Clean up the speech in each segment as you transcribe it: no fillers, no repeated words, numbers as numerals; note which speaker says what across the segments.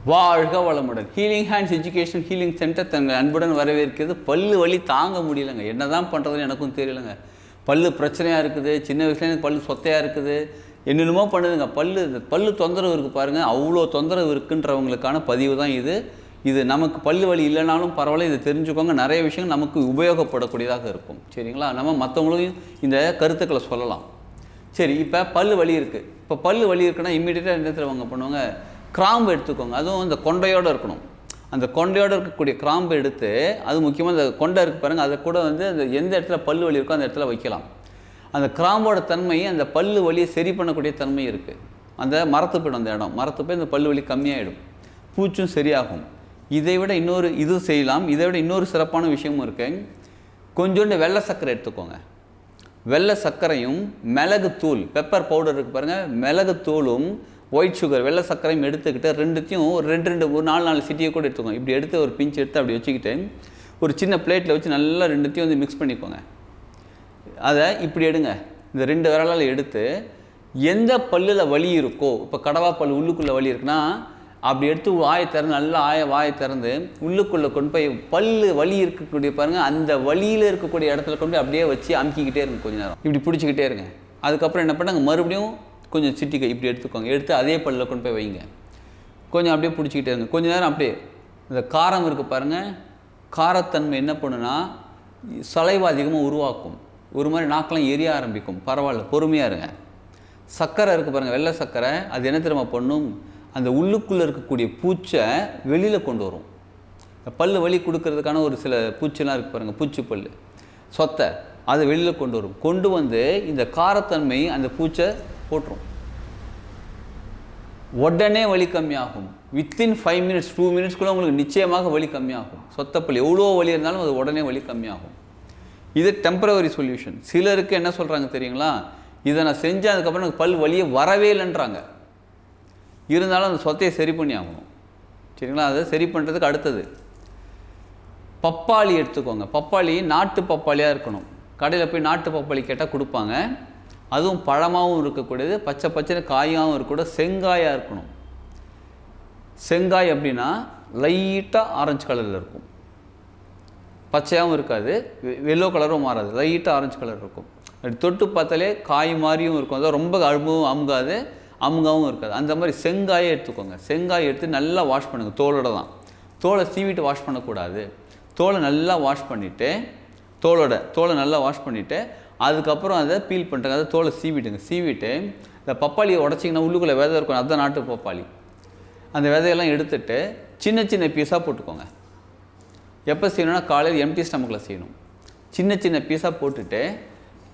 Speaker 1: வாழ்க வளமுடன். Healing hands education healing centre தங்கள் அன்புடன் வரவேற்கிறது. பல்லு வலி தாங்க முடியலைங்க. என்ன தான் பண்ணுறதுன்னு எனக்கும் தெரியலைங்க. பல்லு பிரச்சனையாக இருக்குது, சின்ன வயசுலேருந்து எனக்கு பல்லு சொத்தையாக இருக்குது, என்னென்னமோ பண்ணுதுங்க. பல்லு தொந்தரவு இருக்குது பாருங்கள், அவ்வளோ தொந்தரவு இருக்குன்றவங்களுக்கான பதிவு தான் இது. இது நமக்கு பல்லு வலி இல்லைனாலும் பரவாயில்ல, இதை தெரிஞ்சுக்கோங்க. நிறைய விஷயங்கள் நமக்கு உபயோகப்படக்கூடியதாக இருக்கும். சரிங்களா? நம்ம மற்றவங்களையும் இந்த கருத்துக்களை சொல்லலாம். சரி, இப்போ பல்லு வலி இருக்குது. இப்போ பல்லு வலி இருக்குன்னா இம்மீடியட்டாக என்ன அவங்க பண்ணுவாங்க, கிராம்பு எடுத்துக்கோங்க. அதுவும் அந்த கொண்டையோடு இருக்கணும். அந்த கொண்டையோடு இருக்கக்கூடிய கிராம்பு எடுத்து, அது முக்கியமாக அந்த கொண்டை இருக்குது பாருங்கள், அதை கூட வந்து அந்த எந்த இடத்துல பல்லு வலி இருக்கோ அந்த இடத்துல வைக்கலாம். அந்த கிராம்போட தன்மை அந்த பல்லு வலியை சரி பண்ணக்கூடிய தன்மை இருக்குது. அந்த மரத்து போய்டும், அந்த இடம் மரத்து போய் அந்த பல்லு வலி கம்மியாகிடும், பூச்சும் சரியாகும். இதை விட இது செய்யலாம். இதை விட இன்னொரு சிறப்பான விஷயமும் இருக்குது. கொஞ்சோண்டு வெள்ளை சர்க்கரை எடுத்துக்கோங்க. வெள்ளை சர்க்கரையும் மிளகு தூள், பெப்பர் பவுடர் இருக்குது பாருங்கள், மிளகு தூளும் ஒயிட் சுகர் வெள்ளை சர்க்கரையும் எடுத்துக்கிட்டு ரெண்டுத்தையும் ஒரு 4 சிட்டியை கூட எடுத்துக்கோங்க. இப்படி எடுத்து ஒரு பிஞ்ச் எடுத்து அப்படி வச்சுக்கிட்டு ஒரு சின்ன பிளேட்டில் வச்சு நல்லா ரெண்டுத்தையும் வந்து மிக்ஸ் பண்ணிக்கோங்க. அதை இப்படி எடுங்க. இந்த 2 விரலால் எடுத்து எந்த பல்லில் வலி இருக்கோ, இப்போ கடவா பல் உள்ளுக்குள்ளே வலி இருக்குன்னா அப்படி எடுத்து வாயை திறந்து நல்லா வாயை திறந்து உள்ளுக்குள்ளே கொண்டு போய் பல்லு வலி இருக்கக்கூடிய பாருங்கள், அந்த வலியில் இருக்கக்கூடிய இடத்துல கொண்டு போய் அப்படியே வச்சு அமுக்கிக்கிட்டே இருங்க. கொஞ்சம் நேரம் இப்படி பிடிச்சிக்கிட்டே இருங்க. அதுக்கப்புறம் என்ன பண்ணாங்க, மறுபடியும் கொஞ்சம் சிட்டிக்கை இப்படி எடுத்துக்கோங்க. எடுத்து அதே பல்லில் கொண்டு போய் வைங்க. கொஞ்சம் அப்படியே பிடிச்சிக்கிட்டே இருங்க. கொஞ்சம் நேரம் அப்படியே இந்த காரம் இருக்குது பாருங்கள், காரத்தன்மை என்ன பண்ணுன்னா சலைவா அதிகமாக உருவாக்கும். ஒரு மாதிரி நாக்கெல்லாம் எரிய ஆரம்பிக்கும். பரவாயில்ல, பொறுமையாக இருங்க. சர்க்கரை இருக்குது பாருங்கள், வெள்ளை சர்க்கரை, அது என்ன தெரியுமா பண்ணும், அந்த உள்ளுக்குள்ளே இருக்கக்கூடிய பூச்சை வெளியில் கொண்டு வரும். பல்லு வலி கொடுக்கறதுக்கான ஒரு சில பூச்செல்லாம் இருக்குது பாருங்கள், பூச்சி பல் சொத்தை, அதை வெளியில் கொண்டு வரும். கொண்டு வந்து இந்த காரத்தன்மை அந்த பூச்சை போட்டுரும். உடனே வலி கம்மியாகும். வித்தின் 5 மினிட்ஸ் 2 மினிட்ஸ்க்குள்ளே உங்களுக்கு நிச்சயமாக வலி கம்மியாகும். சொத்தப்பல் எவ்வளோ வலி இருந்தாலும் அது உடனே வலி கம்மியாகும். இது டெம்பரவரி சொல்யூஷன். சிலருக்கு என்ன சொல்கிறாங்க தெரியுங்களா, இதை நான் செஞ்சேன் அதுக்கப்புறம் எனக்கு பல் வலியே வரவே இல்லைன்றாங்க. இருந்தாலும் அந்த சொத்தையை சரி பண்ணி ஆகணும். சரிங்களா? அதை சரி பண்ணுறதுக்கு அடுத்தது பப்பாளி எடுத்துக்கோங்க. பப்பாளி நாட்டு பப்பாளியாக இருக்கணும். கடையில் போய் நாட்டு பப்பாளி கேட்டால் கொடுப்பாங்க. அதுவும் பழமாகவும் இருக்கக்கூடியது, பச்சை காயாகவும் இருக்கக்கூட, செங்காயாக இருக்கணும். செங்காய் அப்படின்னா லைட்டாக ஆரஞ்சு கலரில் இருக்கும், பச்சையாகவும் இருக்காது, எல்லோ கலரும் மாறாது, லைட்டாக ஆரஞ்சு கலர் இருக்கும். அப்படி தொட்டு பார்த்தாலே காய் மாதிரியும் இருக்கும். அதாவது ரொம்ப அமுகாது, அமுகாவும் இருக்காது. அந்த மாதிரி செங்காயை எடுத்துக்கோங்க. செங்காயை எடுத்து நல்லா வாஷ் பண்ணுங்கள். தோலோட தான், தோலை சீவிட்டு வாஷ் பண்ணக்கூடாது. தோலை நல்லா வாஷ் பண்ணிவிட்டு தோலை நல்லா வாஷ் பண்ணிவிட்டு அதுக்கப்புறம் அதை பீல் பண்ணுறாங்க. அதை தோலை சீவிட்டுங்க. சீவிட்டு இந்த பப்பாளியை உடச்சிங்கன்னா உள்ளுக்குள்ளே விதை இருக்கும், அதுதான் நாட்டு பப்பாளி. அந்த விதையெல்லாம் எடுத்துகிட்டு சின்ன பீஸாக போட்டுக்கோங்க. எப்போ செய்யணும்னா காலையில் எம்டி ஸ்டமக்கில் செய்யணும். சின்ன பீஸாக போட்டுட்டு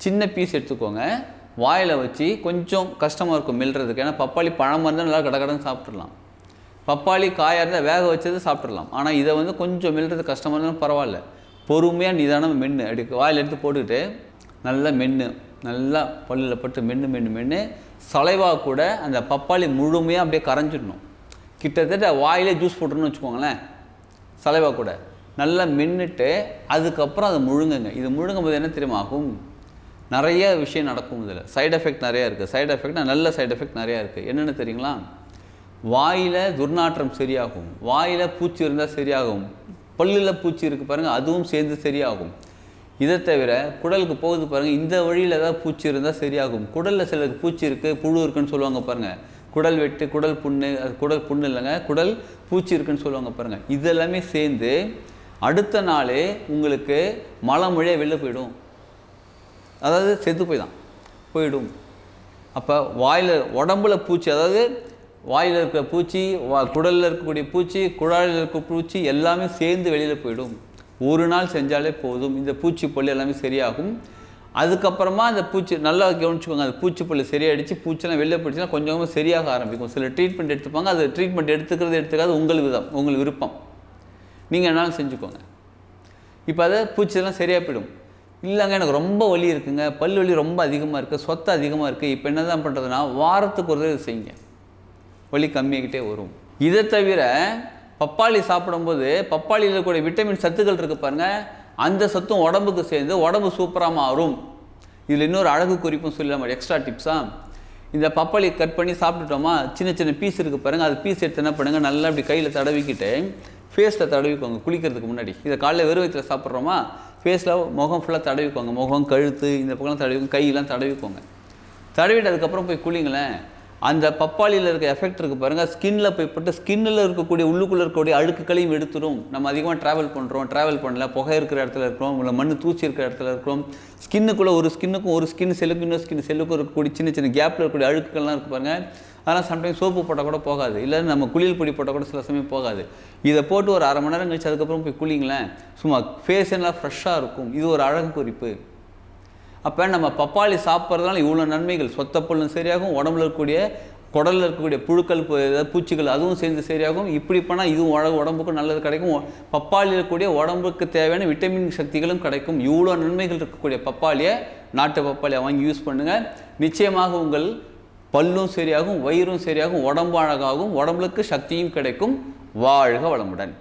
Speaker 1: சின்ன பீஸ் எடுத்துக்கோங்க. வாயில் வச்சு கொஞ்சம் கஷ்டமாக இருக்கும் மெல்றதுக்கு. ஏன்னா பப்பாளி பழமாக இருந்தால் நல்லா கடகடன்னு சாப்பிட்றலாம். பப்பாளி காயாக இருந்தால் வேக வச்சது சாப்பிட்றலாம். ஆனால் இதை வந்து கொஞ்சம் மெல்றது கஷ்டமாக இருந்தாலும் பரவாயில்ல, பொறுமையாக நிதானமாக மென்று அப்படி வாயில் எடுத்து போட்டுக்கிட்டு நல்லா நல்லா பல்லில் பட்டு மென்று சலைவா கூட அந்த பப்பாளி முழுமையாக அப்படியே கரைஞ்சிடணும். கிட்டத்தட்ட வாயிலே ஜூஸ் போட்டுருன்னு வச்சுக்கோங்களேன். சலைவா கூட நல்லா மென்னுட்டு அதுக்கப்புறம் அதை முழுங்குங்க. இது முழுங்கும் போது என்ன தெரியுமா ஆகும், நிறைய விஷயம் நடக்கும். இதில் சைடு எஃபெக்ட் நிறையா இருக்குது. சைடு எஃபெக்ட்னா நல்ல சைடு எஃபெக்ட் நிறையா இருக்குது. என்னென்னு தெரியுங்களா, வாயில் துர்நாற்றம் சரியாகும், வாயில் பூச்சி இருந்தால் சரியாகும், பல்லில் பூச்சி இருக்குது பாருங்கள், அதுவும் சேர்ந்து சரியாகும். இதை தவிர குடலுக்கு போகுது பாருங்கள், இந்த வழியில் ஏதாவது பூச்சி இருந்தால் சரியாகும். குடலில் சிலருக்கு பூச்சி இருக்குது, புழு இருக்குன்னு சொல்லுவாங்க பாருங்கள், குடல் வெட்டு, குடல் புண்ணு, அது குடல் புண்ணு இல்லைங்க, குடல் பூச்சி இருக்குன்னு சொல்லுவாங்க பாருங்கள். இதெல்லாமே சேர்ந்து அடுத்த நாளே உங்களுக்கு மலமொழியாக வெளில போயிடும். அதாவது செத்து போயிடும். அப்போ வாயில் உடம்புல பூச்சி, அதாவது வாயில் இருக்கிற பூச்சி, குடலில் இருக்கக்கூடிய பூச்சி, குழாயில் இருக்க பூச்சி எல்லாமே சேர்ந்து வெளியில் போயிடும். ஒரு நாள் செஞ்சாலே போதும், இந்த பூச்சிப்பள்ளி எல்லாமே சரியாகும். அதுக்கப்புறமா அந்த பூச்சி நல்லா கவனிச்சுக்கோங்க. அந்த பூச்சிப்பள்ளி சரியாயிடுச்சு, பூச்சிலாம் வெளில போயிடுச்சுன்னா கொஞ்சமாக சரியாக ஆரம்பிக்கும். சில ட்ரீட்மெண்ட் எடுத்துப்பாங்க. அது ட்ரீட்மெண்ட் எடுத்துக்காது உங்கள் விருப்பம், நீங்கள் என்னாலும் செஞ்சுக்கோங்க. இப்போ அதை பூச்சியெல்லாம் சரியாக போயிடும். இல்லைங்க எனக்கு ரொம்ப வலி இருக்குங்க, பல் வலி ரொம்ப அதிகமாக இருக்குது, சொத்தை அதிகமாக இருக்குது, இப்போ என்ன தான் பண்ணுறதுன்னா வாரத்துக்கு ஒரு இது செய்யுங்க, வலி கம்மியாகிட்டே வரும். இதை தவிர பப்பாளி சாப்பிடும்போது பப்பாளியில் கூட விட்டமின் சத்துக்கள் இருக்குது பாருங்கள், அந்த சத்தும் உடம்புக்கு சேர்ந்து உடம்பு சூப்பராக மாறும். இதில் இன்னொரு அழகு குறிப்பும் சொல்லலாம், எக்ஸ்ட்ரா டிப்ஸாக. இந்த பப்பாளி கட் பண்ணி சாப்பிட்டுட்டோமா, சின்ன சின்ன பீஸ் இருக்குது பாருங்கள், அது பீஸ் எடுத்து என்ன பண்ணுங்கள், நல்லா அப்படி கையில் தடவிக்கிட்டு ஃபேஸில் தடவிக்கோங்க குளிக்கிறதுக்கு முன்னாடி. இதை காலையில் வெறும் வயிற்றில் சாப்பிட்றோமா, ஃபேஸில் முகம் ஃபுல்லாக தடவிக்கோங்க, முகம் கழுத்து இந்த பக்கம் தடவிக்கோங்க, கையெல்லாம் தடவிக்கோங்க. தடவிட்டு அதுக்கப்புறம் போய் குளிங்களேன். அந்த பப்பாளியில் இருக்க எஃபெக்ட் இருக்குது பாருங்கள், ஸ்கின்னில் போய் பட்டு ஸ்கின்னில் இருக்கக்கூடிய உள்ளுக்குள்ளே இருக்கக்கூடிய அழுக்குகளையும் எடுத்துடும். நம்ம அதிகமாக ட்ராவல் பண்ணுறோம், ட்ராவல் பண்ணல, புகை இருக்கிற இடத்துல இருக்கிறோம், இல்லை மண் தூசி இருக்கிற இடத்துல இருக்கிறோம். ஸ்கின்னுக்குள்ளே ஒரு ஸ்கின்னுக்கும் ஒரு ஸ்கின் செல்லுக்கும் இன்னொரு ஸ்கின் செல்லுக்கும் இருக்கக்கூடிய சின்ன சின்ன கேப்பில் இருக்கக்கூடிய அழுக்குகள்லாம் இருக்குது பாருங்கள். அதெல்லாம் சம்டைம்ஸ் சோப்பு போட்டால் கூட போகாது, இல்லை நம்ம குளியல் பொடி போட்டால் கூட சில சமயம் போகாது. இதை போட்டு ஒரு அரை மணி நேரம் கழிச்சு அதுக்கப்புறம் போய் குளிங்களேன், சும்மா ஃபேஸ் எல்லாம் ஃப்ரெஷ்ஷாக இருக்கும். இது ஒரு அழகு குறிப்பு. அப்போ நம்ம பப்பாளி சாப்பிட்றதுனால இவ்வளோ நன்மைகள், சொத்தப்பொருளும் சரியாகும், உடம்புல இருக்கக்கூடிய குடலில் இருக்கக்கூடிய புழுக்கள் ஏதாவது பூச்சிகள் அதுவும் சேர்ந்து சரியாகும். இப்படி பண்ணால் இதுவும் உடம்புக்கும் நல்லது கிடைக்கும். பப்பாளியில் இருக்கக்கூடிய உடம்புக்கு தேவையான விட்டமின் சக்திகளும் கிடைக்கும். இவ்வளோ நன்மைகள் இருக்கக்கூடிய பப்பாளியை, நாட்டு பப்பாளியை வாங்கி யூஸ் பண்ணுங்கள். நிச்சயமாக உங்கள் பல்லும் சரியாகும், வயிறும் சரியாகும், உடம்பு அழகாகும், உடம்புக்கு சக்தியும் கிடைக்கும். வாழ்க வளமுடன்.